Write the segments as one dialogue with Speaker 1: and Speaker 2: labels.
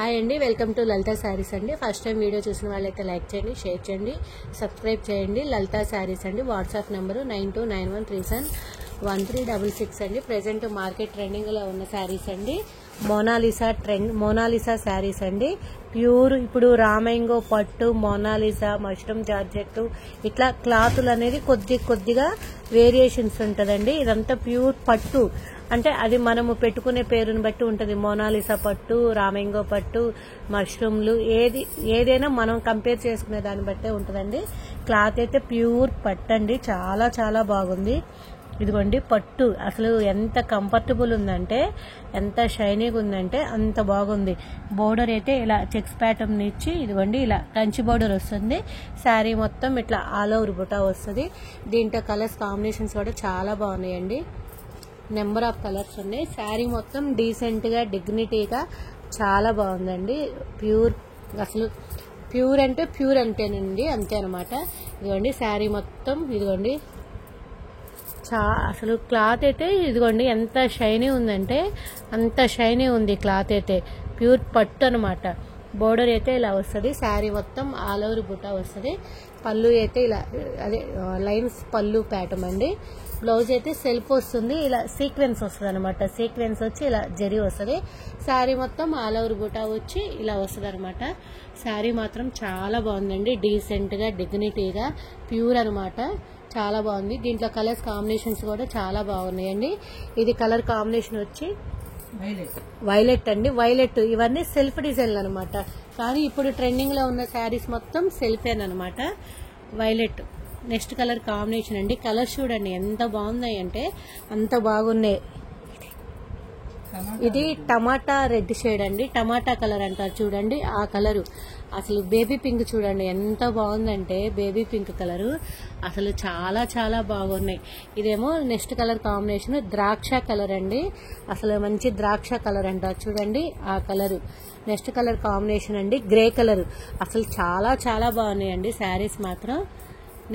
Speaker 1: Hi అండి, welcome to Lalitha saris అండి. First time video చూసిన వాళ్ళైతే లైక్ చేయండి, షేర్ చేయండి, సబ్స్క్రైబ్ చేయండి. లలితా శారీస్ అండి. వాట్సాప్ నెంబరు 9291371366 అండి. ప్రెసెంట్ మార్కెట్ ట్రెండింగ్లో ఉన్న శారీస్ అండి. మోనాలిసా శారీస్ అండి. ప్యూర్ ఇప్పుడు రామైంగో పట్టు, మోనాలిసా, మష్రూమ్ జార్జెట్ ఇట్లా క్లాతులు అనేది కొద్దిగా వేరియేషన్స్ ఉంటుందండి. ఇదంతా ప్యూర్ పట్టు అంటే అది మనము పెట్టుకునే పేరుని బట్టి ఉంటుంది. మోనాలిసా పట్టు, రామైంగో పట్టు, మష్రూమ్లు ఏదైనా మనం కంపేర్ చేసుకునే దాన్ని బట్టే ఉంటుందండి. క్లాత్ అయితే ప్యూర్ పట్టు అండి. చాలా చాలా బాగుంది. ఇదిగోండి పట్టు అసలు ఎంత కంఫర్టబుల్ ఉందంటే, ఎంత షైనీగా ఉందంటే అంత బాగుంది. బోర్డర్ అయితే ఇలా చెక్స్ ప్యాటర్న్ ఇచ్చి ఇదిగోండి ఇలా కంచి బోర్డర్ వస్తుంది. శారీ మొత్తం ఇట్లా ఆల్ ఓవర్ బుటా వస్తుంది. దీంట్లో కలర్స్ కాంబినేషన్స్ కూడా చాలా బాగున్నాయండి. నెంబర్ ఆఫ్ కలర్స్ ఉన్నాయి. శారీ మొత్తం డీసెంట్గా డిగ్నిటీగా చాలా బాగుందండి. ప్యూర్ అసలు ప్యూర్ అంటే ప్యూర్ అంతేనండి, అంతే అనమాట. ఇదిగోండి శారీ మొత్తం ఇదిగోండి అసలు క్లాత్ అయితే ఇదిగోండి ఎంత షైనీ ఉందంటే అంత షైనీ ఉంది. క్లాత్ అయితే ప్యూర్ పట్టు అనమాట. బోర్డర్ అయితే ఇలా వస్తుంది. శారీ మొత్తం ఆల్ ఓవర్ బుటా వస్తుంది. పళ్ళు అయితే ఇలా అదే లైన్స్ పళ్ళు ప్యాటర్న్ అండి. బ్లౌజ్ అయితే సెల్ఫ్ వస్తుంది. ఇలా సీక్వెన్స్ వస్తుంది అనమాట. సీక్వెన్స్ వచ్చి ఇలా జరీ వస్తుంది. శారీ మొత్తం ఆల్ ఓవర్ బుటా వచ్చి ఇలా వస్తుంది అనమాట. శారీ మాత్రం చాలా బాగుందండి. డీసెంట్గా డిగ్నిటీగా ప్యూర్ అనమాట. చాలా బాగుంది. దీంట్లో కలర్స్ కాంబినేషన్స్ కూడా చాలా బాగున్నాయండి. ఇది కలర్ కాంబినేషన్ వచ్చి వైలెట్ అండి. వైలెట్ ఇవన్నీ సెల్ఫ్ డిజైన్లు అనమాట. కానీ ఇప్పుడు ట్రెండింగ్ లో ఉన్న శారీస్ మొత్తం సెల్ఫేనమాట. వైలెట్ నెక్స్ట్ కలర్ కాంబినేషన్ అండి. కలర్స్ చూడండి ఎంత బాగున్నాయి అంటే అంత బాగున్నాయి. ఇది టమాటా రెడ్ షేడ్ అండి. టమాటా కలర్ అంటారు చూడండి, ఆ కలరు. అసలు బేబీ పింక్ చూడండి ఎంత బాగుందంటే, బేబీ పింక్ కలరు అసలు చాలా చాలా బాగున్నాయి. ఇదేమో నెక్స్ట్ కలర్ కాంబినేషన్ ద్రాక్ష కలర్ అండి. అసలు మంచి ద్రాక్ష కలర్ అంటారు చూడండి, ఆ కలరు. నెక్స్ట్ కలర్ కాంబినేషన్ అండి గ్రే కలర్. అసలు చాలా చాలా బాగున్నాయండి శారీస్ మాత్రం.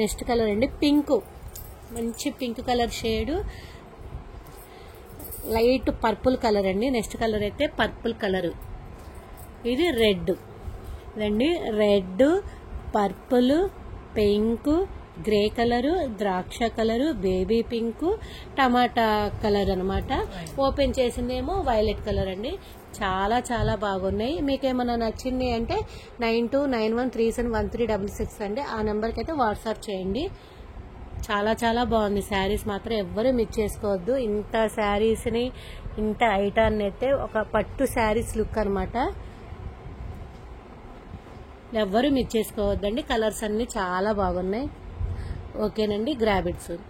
Speaker 1: నెక్స్ట్ కలర్ అండి పింక్, మంచి pink colour shade, light purple colour అండి. నెక్స్ట్ కలర్ అయితే పర్పుల్ కలర్. ఇది రెడ్ ఇదండి. Red, purple, pink, grey colour, ద్రాక్ష కలరు, బేబీ పింక్, టమాటా కలర్ అనమాట. ఓపెన్ చేసిందేమో వైలెట్ కలర్ అండి. చాలా చాలా బాగున్నాయి. మీకేమన్నా నచ్చింది అంటే 9291371366 అండి. ఆ నెంబర్కి అయితే వాట్సాప్ చేయండి. చాలా చాలా బాగుంది శారీస్ మాత్రం. ఎవ్వరూ మిస్ చేసుకోవద్దు. ఇంత శారీస్ని, ఇంత ఐటాన్ని అయితే ఒక పట్టు శారీస్ లుక్ అనమాట. ఎవ్వరూ మిస్ చేసుకోవద్దండి. కలర్స్ అన్ని చాలా బాగున్నాయి. ఓకేనండి, గ్రాబ్ ఇట్ సూన్.